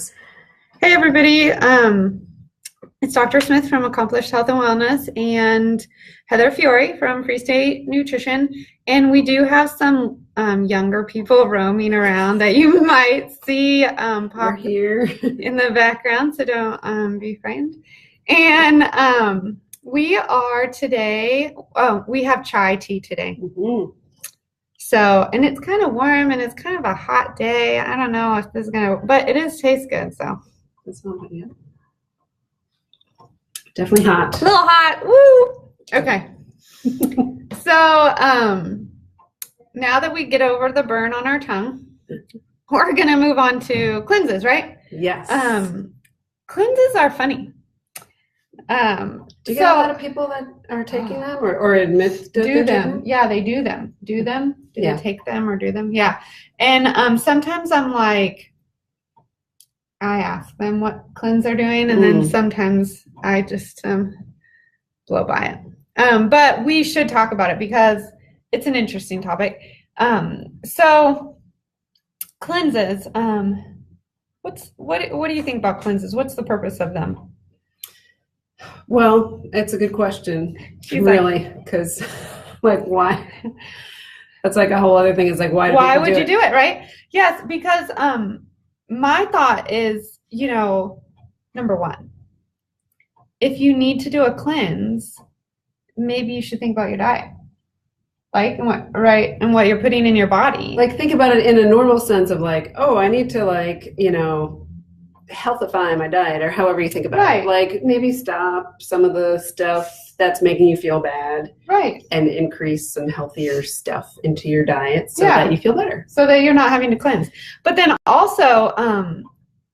Smiths. Hey everybody, it's Dr. Smith from Accomplished Health and Wellness and Heather Fiore from Free State Nutrition, and we do have some younger people roaming around that you might see pop here in the background, so don't be frightened. And we are today, we have chai tea today. Mm-hmm. So, and it's kind of warm and it's kind of a hot day. I don't know if this is going to, but it tastes good, so. That's not bad yet. Definitely hot. A little hot. Woo! Okay. So, now that we get over the burn on our tongue, we're going to move on to cleanses, right? Yes. Cleanses are funny. Do you get a lot of people that are taking them or admit to do them? Yeah, they do them. Do them? Do they take them or do them? Yeah. And sometimes I'm like, I ask them what cleanse they're doing, and then sometimes I just blow by it. But we should talk about it because it's an interesting topic. So cleanses. What do you think about cleanses? What's the purpose of them? Well, it's a good question, really, because like why? That's like a whole other thing. It's like why would you do it, right? Yes, because my thought is, number one, if you need to do a cleanse, maybe you should think about your diet, like and what you're putting in your body. Like think about it in a normal sense of like, oh, I need to healthify my diet, or however you think about it. Like maybe stop some of the stuff that's making you feel bad, right, and increase some healthier stuff into your diet so that you feel better, so that you're not having to cleanse. But then also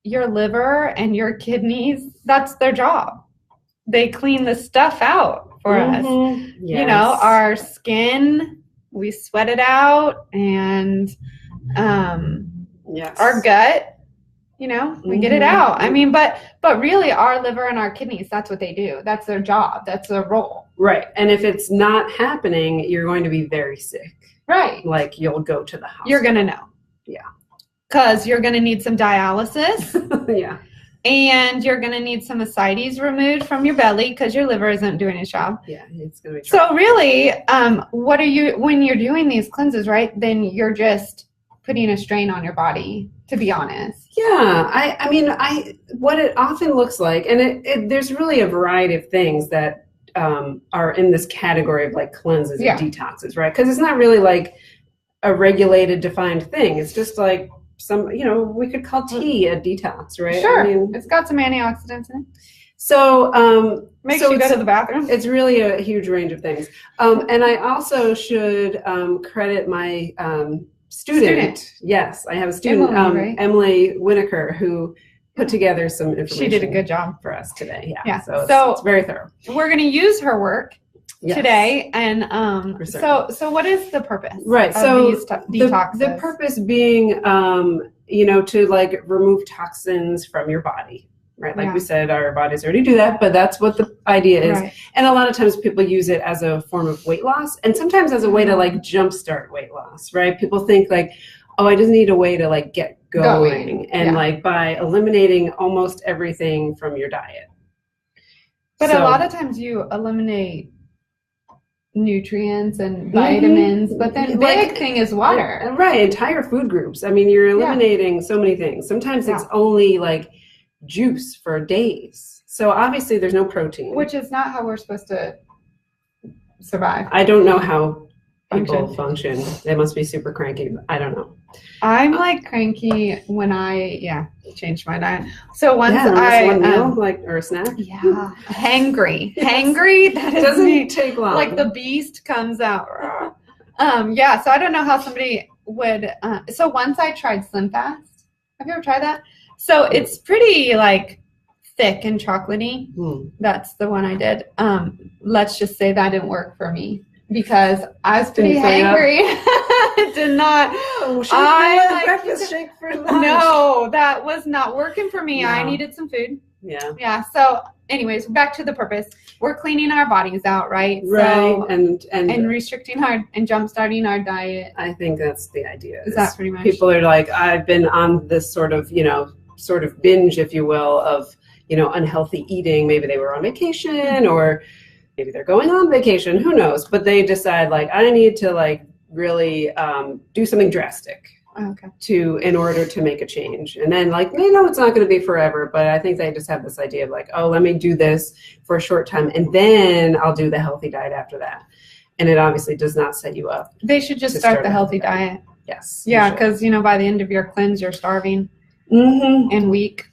your liver and your kidneys, that's their job. They clean the stuff out for us. Yes. Our skin, we sweat it out, and our gut, we get it out. I mean, but really our liver and our kidneys, that's what they do. That's their job. That's their role. Right. And if it's not happening, you're going to be very sick. Right. Like you'll go to the hospital. You're going to know. Yeah. Because you're going to need some dialysis. Yeah. And you're going to need some ascites removed from your belly because your liver isn't doing its job. Yeah, it's going to be So really, when you're doing these cleanses, right, then you're just putting a strain on your body, to be honest. Yeah, I mean, what it often looks like, and there's really a variety of things that are in this category of like cleanses and detoxes, right? Because it's not really like a regulated, defined thing. It's just like we could call tea a detox, right? Sure, it's got some antioxidants in it. So makes you go to the bathroom. It's really a huge range of things. And I also should credit my student. Yes, I have a student, Emily Winokur, who put together some information. She did a good job for us today. Yeah. So it's very thorough. We're going to use her work today, and so what is the purpose? Right. So these detoxes? The purpose being, to like remove toxins from your body. Right. Like we said, our bodies already do that, but that's what the idea is. Right. And a lot of times people use it as a form of weight loss, and sometimes as a way to like jumpstart weight loss, right? People think like, oh, I just need a way to like get going. And like by eliminating almost everything from your diet. But a lot of times you eliminate nutrients and vitamins, but then the big thing is water. Right. Entire food groups. I mean, you're eliminating so many things. Sometimes it's only like juice for days. So obviously there's no protein. Which is not how we're supposed to survive. I don't know how people function. They must be super cranky. I don't know. I'm like cranky when I changed my diet. So once one meal, like, or a snack. Yeah. Hangry. That doesn't take long. Like the beast comes out. So I don't know how somebody would so once I tried Slim Fast. Have you ever tried that? So it's pretty like thick and chocolatey. That's the one I did. Let's just say that didn't work for me because I was pretty hangry. It did not. Breakfast shake for lunch. No, that was not working for me. No. I needed some food. Yeah. So anyways, back to the purpose. We're cleaning our bodies out, right? Right. So, and restricting and jump starting our diet. I think that's the idea. Is that pretty much? People are like, I've been on this sort of, sort of binge, if you will, of, unhealthy eating. Maybe they were on vacation, or maybe they're going on vacation, who knows? But they decide, like, I need to, like, really do something drastic in order to make a change. And then, like, they know it's not going to be forever, but I think they just have this idea of, like, oh, let me do this for a short time, and then I'll do the healthy diet after that. And it obviously does not set you up. They should just start the healthy diet. Yes. Yeah, because, by the end of your cleanse, you're starving and weak.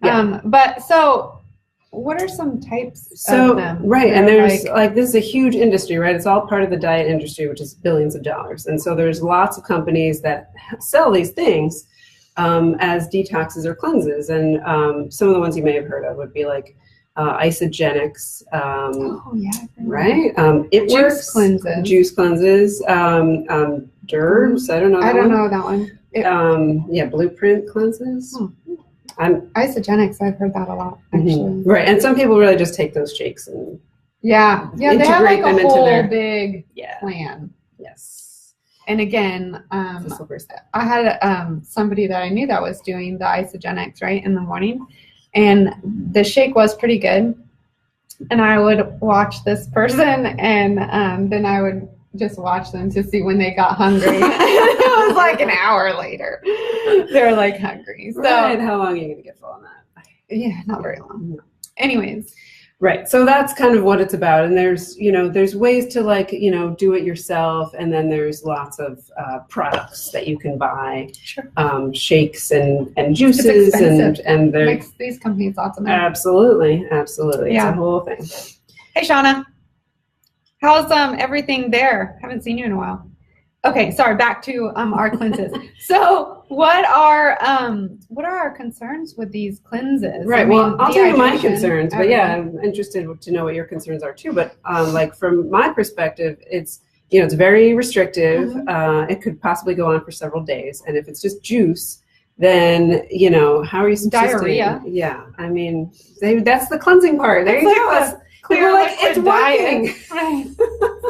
Yeah. But so what are some types of them? Right, and there's like this is a huge industry, right? It's all part of the diet industry, which is billions of dollars. And so there's lots of companies that sell these things as detoxes or cleanses. And some of the ones you may have heard of would be like Isogenics, right? Juice cleanses. Juice cleanses. Derbs. I don't know. I don't know that one. Blueprint cleanses. Isogenics, I've heard that a lot, actually. Right, and some people really just take those shakes and they have like a whole big plan. Yes. And again, I had somebody that I knew that was doing the Isogenics, right, in the morning, and the shake was pretty good. And I would watch this person, and then I would just watch them to see when they got hungry. It was like an hour later. They're like hungry. So right. How long are you going to get full on that? Yeah, not very long. Anyways. Right. So that's kind of what it's about. And there's ways to like, do it yourself. And then there's lots of products that you can buy, shakes and juices. And makes these companies lots of money. Absolutely. Absolutely. Yeah. It's a whole thing. Hey, Shauna. How's everything there? Haven't seen you in a while. Okay, sorry, back to our cleanses. So what are our concerns with these cleanses? Right. Well, I'll tell you my concerns, but I'm interested to know what your concerns are too. But like from my perspective, it's it's very restrictive. It could possibly go on for several days, and if it's just juice, then how are you supposed diarrhea? Yeah, I mean that's the cleansing part. There you go. Clear like it's working. Right.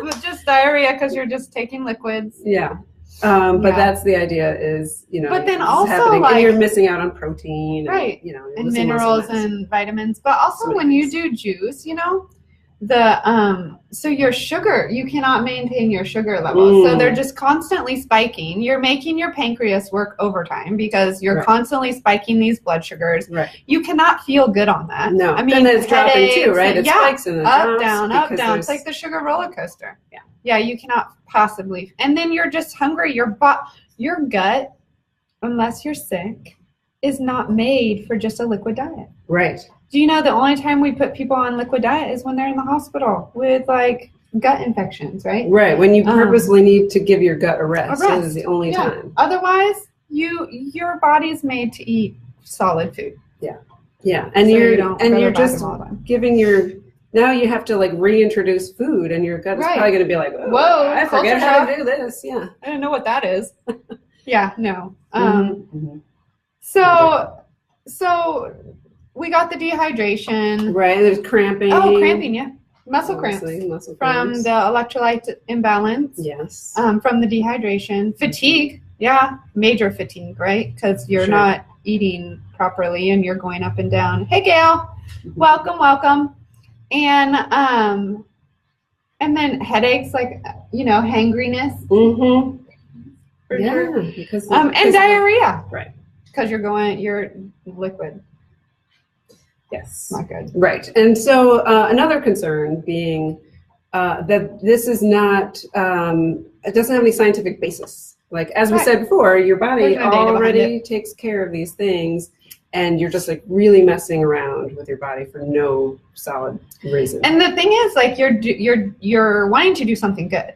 It's just diarrhea because you're just taking liquids. Yeah. But that's the idea is, but then also happening, and you're missing out on protein, right? And minerals and vitamins. But also when you do juice, so your sugar, you cannot maintain your sugar levels. So they're just constantly spiking. You're making your pancreas work overtime because you're constantly spiking these blood sugars. Right. You cannot feel good on that. No. I mean, and then it's dropping too, right? It spikes in the up, down. It's like the sugar roller coaster. Yeah. Yeah, you cannot possibly. And then you're just hungry. Your gut, unless you're sick, is not made for just a liquid diet. Right. Do you know the only time we put people on liquid diet is when they're in the hospital with like gut infections, right? Right. When you purposely need to give your gut a rest. This is the only time. Otherwise, your body's made to eat solid food. Yeah. Yeah. And you're just giving now you have to like reintroduce food, and your gut is probably going to be like, whoa, I forget how to do this. Yeah. I don't know what that is. Yeah. No. So we got the dehydration. Right. There's cramping. Oh, cramping. Yeah. Muscle cramps from the electrolyte imbalance. Yes. From the dehydration. Fatigue. Yeah. Major fatigue, right? Because you're not eating properly and you're going up and down. Hey, Gail. Welcome. And then headaches, like, hangriness. For sure. Because and diarrhea. Right. Because you're liquid. Yes. Not good. Right. And so another concern being that this is not, it doesn't have any scientific basis. Like, as we said before, your body already takes care of these things, and you're just like really messing around with your body for no solid reason. And the thing is, like, you're wanting to do something good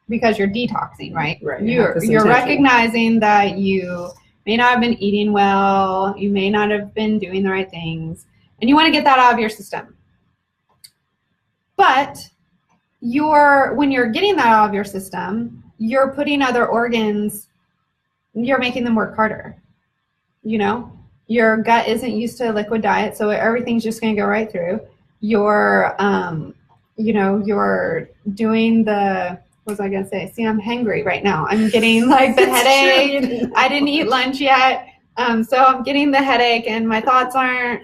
because you're detoxing, right? Right. You're recognizing that you may not have been eating well, you may not have been doing the right things, and you want to get that out of your system. But when you're getting that out of your system, you're putting other organs, you're making them work harder. Your gut isn't used to a liquid diet, so everything's just going to go right through. You're doing the, what was I going to say? See, I'm hangry right now. I'm getting like the headache. I didn't eat lunch yet. So I'm getting the headache and my thoughts aren't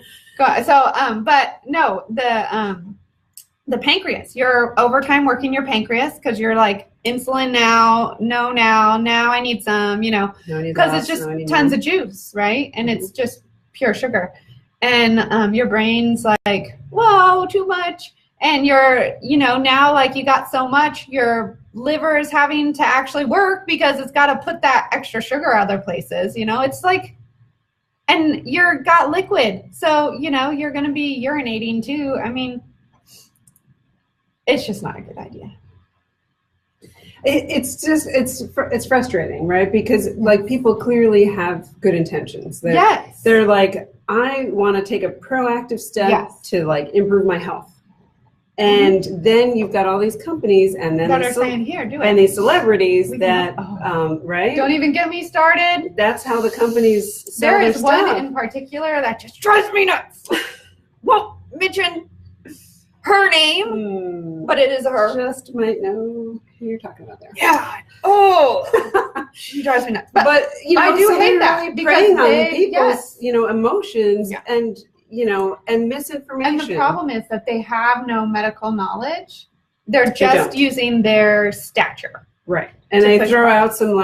so but no, the pancreas, you're overtime working your pancreas because you're like insulin now I need some, because it's just tons of juice, right? And it's just pure sugar, and your brain's like, whoa, too much. And you're, now like you got so much, your liver is having to actually work because it's got to put that extra sugar other places, it's like, and you're got liquid. So, you're going to be urinating too. I mean, it's just not a good idea. It's frustrating, right? Because like people clearly have good intentions. Yes. They're like, I want to take a proactive step to like improve my health. And then you've got all these companies, and then that are saying, "Here, do it," and these celebrities right? Don't even get me started. That's how the companies sell There their is one stuff. in particular that just drives me nuts. Won't mention her name, but it is her. Just might know who you're talking about there. Yeah. Oh, she drives me nuts. But I do hate that really because preying on people's emotions Yeah. and misinformation. And the problem is that they have no medical knowledge. They're just using their stature. Right. And they throw out some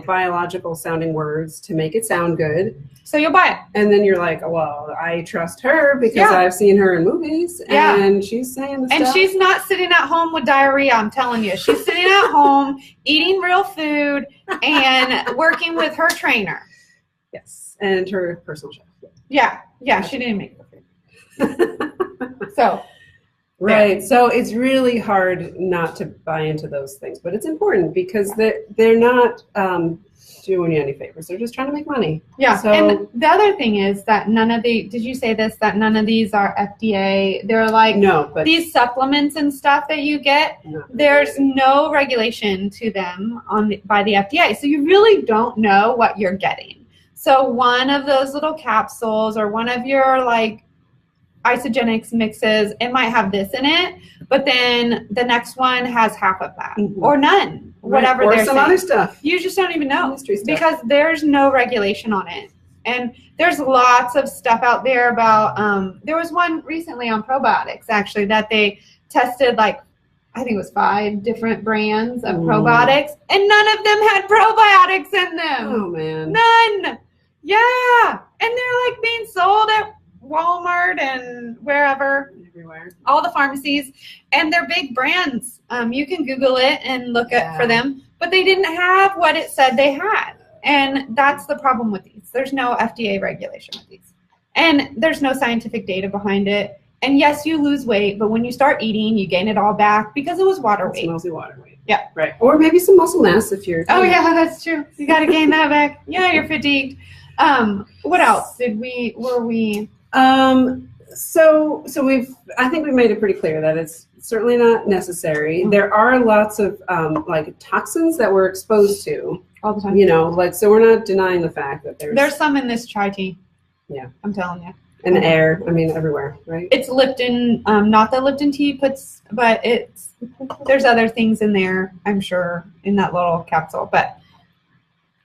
biological sounding words to make it sound good. So you'll buy it. And then you're like, well, I trust her because I've seen her in movies and she's saying the stuff. And she's not sitting at home with diarrhea, I'm telling you. She's sitting at home eating real food and working with her trainer. Yes. And her personal chef. Yeah, she didn't make the food. So, right. So it's really hard not to buy into those things, but it's important because they're not doing you any favors. They're just trying to make money. Yeah. So, and the other thing is that did you say this, that none of these are FDA? They're like, no, but these supplements and stuff that you get, there's no regulation to them by the FDA. So you really don't know what you're getting. So one of those little capsules or one of your like isogenics mixes, it might have this in it, but then the next one has half of that or none, whatever or they're some saying. other stuff. You just don't even know Mystery stuff. because there's no regulation on it. And there's lots of stuff out there about, there was one recently on probiotics actually that they tested like, I think it was 5 different brands of probiotics and none of them had probiotics in them. Oh man. None. Yeah. And they're like being sold at Walmart and wherever. Everywhere. All the pharmacies. And they're big brands. You can Google it and look for them. But they didn't have what it said they had. And that's the problem with these. There's no FDA regulation with these. And there's no scientific data behind it. And yes, you lose weight, but when you start eating, you gain it all back because it was water weight. It's mostly water weight. Yeah. Right. Or maybe some muscle mass if you're. Oh, yeah, that's true. You got to gain that back. Yeah, you're fatigued. What else were we? So I think we made it pretty clear that it's certainly not necessary. There are lots of like toxins that we're exposed to All the time. So we're not denying the fact that there's some in this chai tea. Yeah. I'm telling you. And the air, everywhere, right? It's Lipton, not that Lipton tea puts, but there's other things in there, I'm sure, in that little capsule, but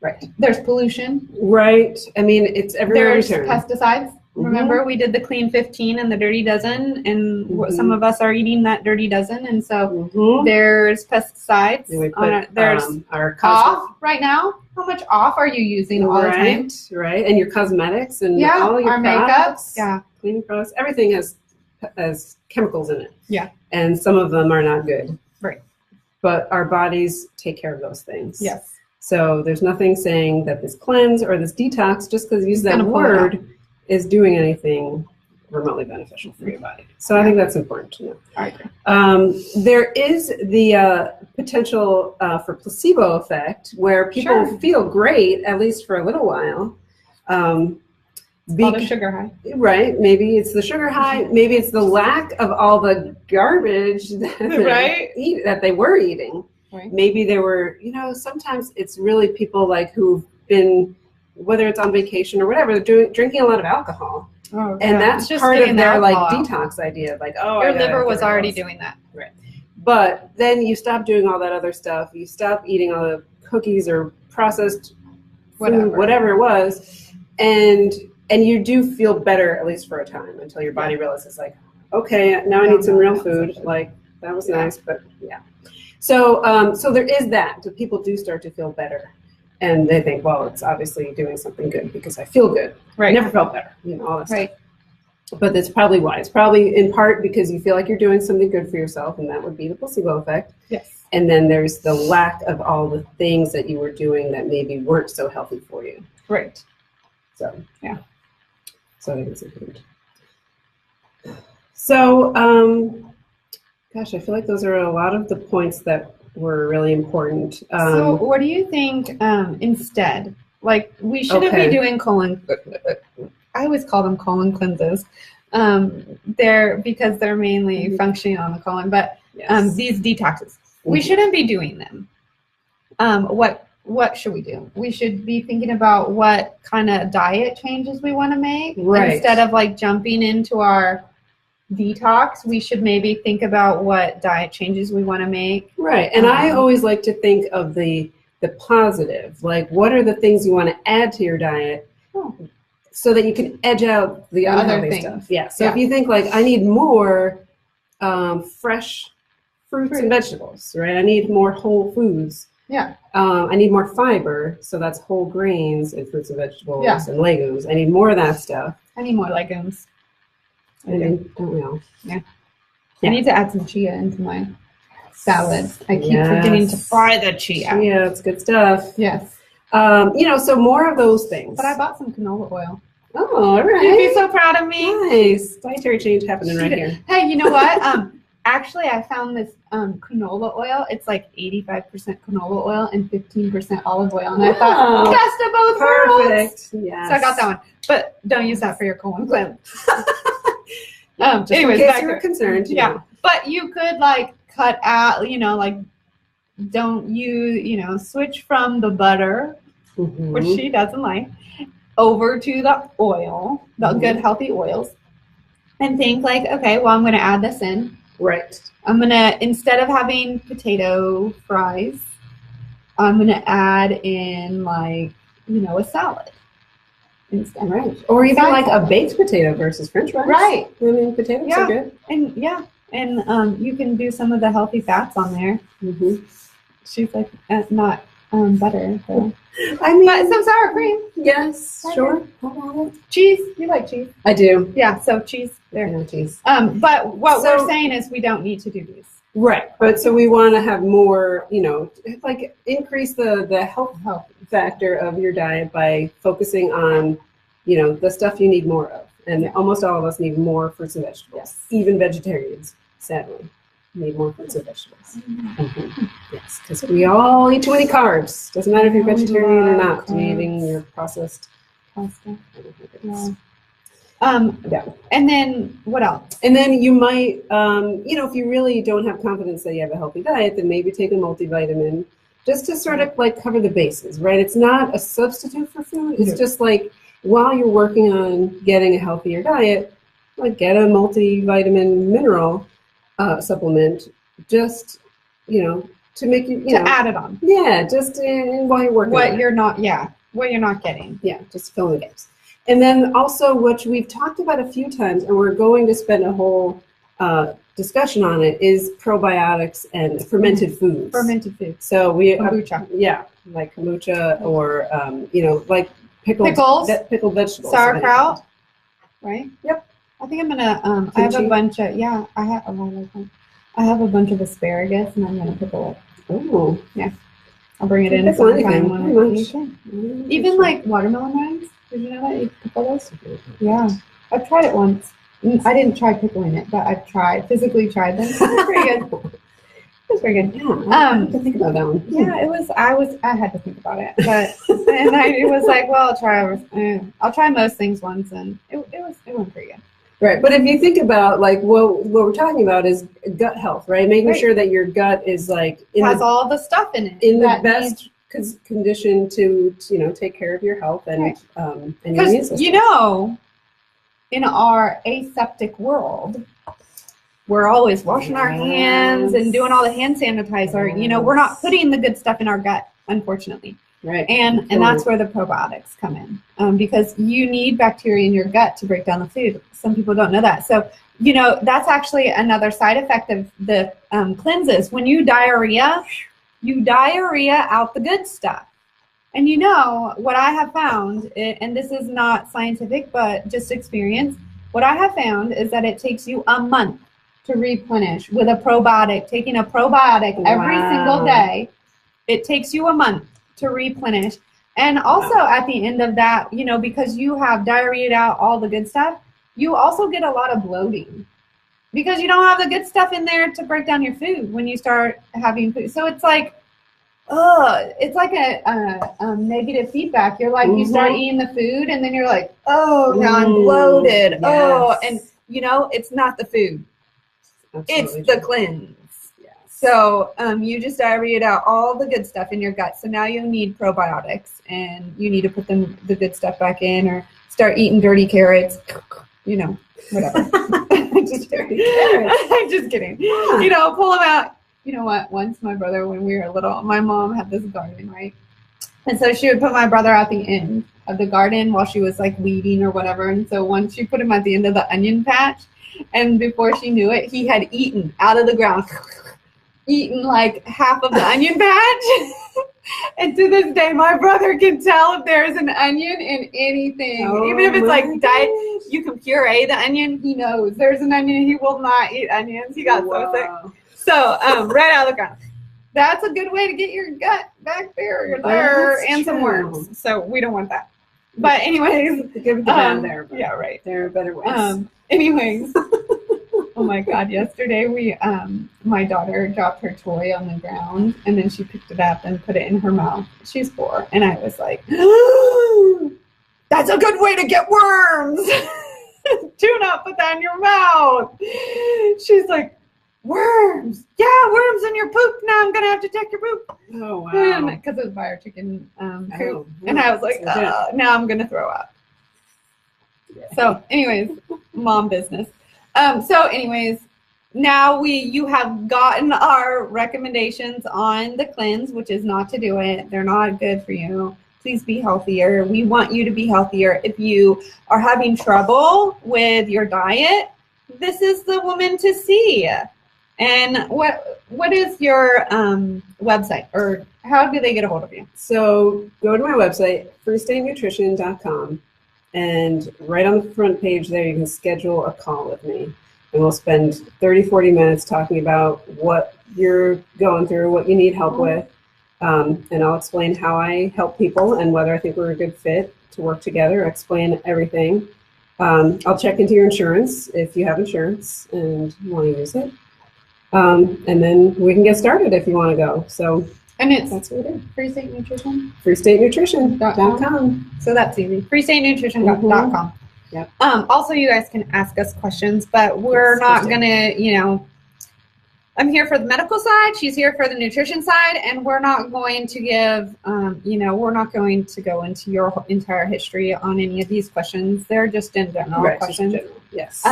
right. There's pollution. Right. It's everywhere. There's pesticides. Remember, we did the clean 15 and the dirty dozen, and some of us are eating that dirty dozen, and so there's pesticides. And we put, there's our off right now. How much off are you using all the time? Right, and your cosmetics and all your our products, makeup, cleaning products, everything has chemicals in it. Yeah, and some of them are not good. Right, but our bodies take care of those things. Yes. So there's nothing saying that this cleanse or this detox, just because you use that word, is doing anything remotely beneficial for your body. So I think that's important to know. I agree. There is the potential for placebo effect where people feel great, at least for a little while. It's called a sugar high. Right. Maybe it's the sugar high. Maybe it's the lack of all the garbage that they were eating. Right. Maybe there were, sometimes it's really people like who've been, whether it's on vacation or whatever, they're drinking a lot of alcohol. Oh, and that's just part of their detox idea. Like, your liver was already doing that. Right. But then you stop doing all that other stuff. You stop eating all the cookies or processed food, whatever it was. and you do feel better, at least for a time, until your body realizes like, okay, now I need some real food. Like that was nice, but yeah. So so there is that. So people do start to feel better, and they think, well, it's obviously doing something good because I feel good. Right. I never felt better, all that stuff. But that's probably why. It's probably in part because you feel like you're doing something good for yourself, and that would be the placebo effect. Yes. And then there's the lack of all the things that you were doing that maybe weren't so healthy for you. Right. So yeah. So I think it's important. So gosh, I feel like those are a lot of the points that were really important. So what do you think instead? Like we shouldn't be doing colon. I always call them colon cleanses. Because they're mainly functioning on the colon, but these detoxes, we shouldn't be doing them. What should we do? We should be thinking about what kind of diet changes we want to make. Instead of like jumping into our detox, we should maybe think about what diet changes we want to make. Right. And I always like to think of the positive, like what are the things you want to add to your diet so that you can edge out the unhealthy stuff. Yeah. So if you think like I need more fresh fruits and vegetables, right? I need more whole foods. Yeah. I need more fiber, so that's whole grains and fruits and vegetables and legumes. I need more of that stuff. I need more legumes. Don't we all? Yeah. I need to add some chia into my salad. I keep forgetting to fry the chia. Yeah, it's good stuff. Yes. So more of those things. But I bought some canola oil. Oh, all right. You'd be so proud of me. Nice. Dietary change happening right here. Hey, you know what? Actually, I found this canola oil. It's like 85% canola oil and 15% olive oil. And I thought, best of both worlds. Perfect. Yes. So I got that one. But don't use that for your colon cleanse. Just anyways, in case you were concerned. Yeah. But you could like cut out, like don't use, switch from the butter, which she doesn't like, over to the oil, the good healthy oils. And think like, okay, well, I'm going to add this in. Right. I'm going to, instead of having potato fries, I'm going to add in like, a salad instead. Right. Or even like a baked potato versus French fries. Right. I mean, potatoes are good. And you can do some of the healthy fats on there. She's like, not butter. So. I mean, but some sour cream. Yes, sure. Cheese. You like cheese? I do. Yeah, so cheese there. Yeah, cheese. But what we're saying is we don't need to do these. Right. But so we want to have more, like increase the health factor of your diet by focusing on, the stuff you need more of. And almost all of us need more fruits and vegetables. Yes. Even vegetarians, sadly, need more fruits and vegetables. Yes, because we all eat too many carbs. Doesn't matter if you're vegetarian or not. You're eating your processed pasta. And then what else? And then you might, if you really don't have confidence that you have a healthy diet, then maybe take a multivitamin just to sort of like cover the bases, right? It's not a substitute for food. It's just like while you're working on getting a healthier diet, like get a multivitamin mineral supplement, just to make you add it on. Yeah, just while you're working. What you're not getting. Yeah, just fill the gaps. And then also, which we've talked about a few times, and we're going to spend a whole discussion on it, is probiotics and fermented foods. Fermented foods. So kombucha. Like kombucha, or like pickled vegetables, sauerkraut. Right. Yep. I think I'm gonna. I have a bunch of I have a bunch of asparagus, and I'm gonna pickle it. Oh, yeah. I'll bring it in sometime when even like watermelon rinds. Did you know that you pickle those? Yeah, I've tried it once. I didn't try pickling it, but I've physically tried them. It was pretty good. It was pretty good. Yeah, I have to think about that one. Yeah, it was. I had to think about it, but it was like, well, I'll try most things once, and it went pretty good. Right, but if you think about like what we're talking about is gut health, right? Making sure that your gut is like has all the stuff in it, in the best condition to take care of your health and your immune system. In our aseptic world, we're always washing our hands and doing all the hand sanitizer. We're not putting the good stuff in our gut, unfortunately. Right. And that's where the probiotics come in, because you need bacteria in your gut to break down the food. Some people don't know that. So, that's actually another side effect of the cleanses. When you diarrhea out the good stuff. And what I have found, and this is not scientific, but just experience, what I have found is that it takes you a month to replenish with a probiotic. Taking a probiotic every single day, it takes you a month to replenish. And also at the end of that, because you have diarrheaed out all the good stuff, you also get a lot of bloating because you don't have the good stuff in there to break down your food when you start having food. So it's like, it's like a negative feedback. You're like, you start eating the food and then you're like, now I'm bloated. Yes. And it's not the food. Absolutely It's the cleanse. So you just diarrheaed out all the good stuff in your gut. So now you need probiotics, and you need to put the good stuff back in, or start eating dirty carrots, whatever. Just dirty carrots. I'm just kidding. Pull them out. You know what? Once my brother, when we were little, my mom had this garden, right? And so she would put my brother at the end of the garden while she was like weeding or whatever. And so once she put him at the end of the onion patch, and before she knew it, he had eaten out of the ground. Eaten like half of the onion patch. And to this day, my brother can tell if there's an onion in anything. Even if it's like diet, you can puree the onion. He knows there's an onion. He will not eat onions. He got so sick. So right out of the ground. That's a good way to get your gut bacteria and some worms. So we don't want that. But anyways, give the band there. Yeah, right. There are better ways. Anyways. Oh my God, yesterday my daughter dropped her toy on the ground, and then she picked it up and put it in her mouth. She's 4. And I was like, that's a good way to get worms. Do not put that in your mouth. She's like, worms. Yeah, worms in your poop. Now I'm going to have to check your poop. Oh, wow. Because it was by our chicken coop. And I was like, now I'm going to throw up. Yeah. So anyways, mom business. So anyways, now you have gotten our recommendations on the cleanse, which is not to do it. They're not good for you. Please be healthier. We want you to be healthier. If you are having trouble with your diet, this is the woman to see. And what is your website, or how do they get a hold of you? So go to my website, freestatenutrition.com. And right on the front page there, you can schedule a call with me. And we'll spend 30, 40 minutes talking about what you're going through, what you need help with. And I'll explain how I help people and whether I think we're a good fit to work together. I'll explain everything. I'll check into your insurance if you have insurance and you want to use it. And then we can get started if you want to go. So. And that's what we do. Free State Nutrition? freestatenutrition.com. So that's easy. freestatenutrition.com. Yep. Also, you guys can ask us questions, but we're not going to, I'm here for the medical side. She's here for the nutrition side. And we're not going to give, we're not going to go into your entire history on any of these questions. They're just in general questions. Yes.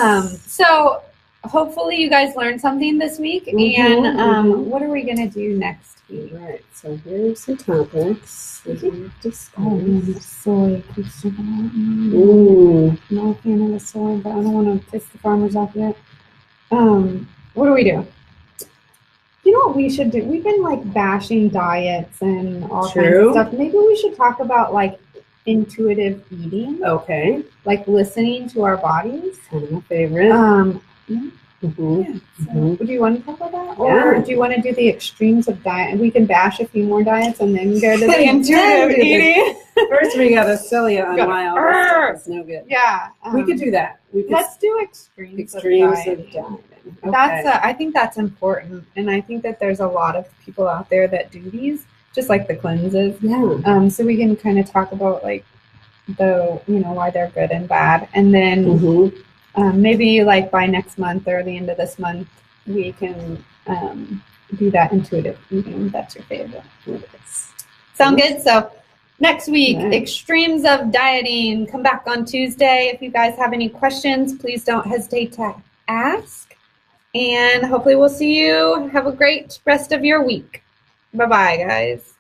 So hopefully you guys learned something this week. And what are we going to do next? Right, so here's some topics. Soy. Not a fan of the soy, but I don't want to piss the farmers off yet. What do we do? You know what we should do? We've been like bashing diets and all kinds of stuff. Maybe we should talk about like intuitive eating. Okay. Like listening to our bodies. Kind of my favorite. Yeah. So, do you want to talk about that? Or do you want to do the extremes of diet? And we can bash a few more diets and then go to the intuitive eating. First, we got to sell you on why it's no good. Yeah. We could do that. Let's do extremes of dieting. Okay. I think that's important. And I think that there's a lot of people out there that do these, just like the cleanses. Yeah. So we can kind of talk about like why they're good and bad. And then maybe like by next month or the end of this month, we can do that intuitive eating. That's your favorite. Sound good? So next week, extremes of dieting. Come back on Tuesday. If you guys have any questions, please don't hesitate to ask. And hopefully we'll see you. Have a great rest of your week. Bye-bye, guys.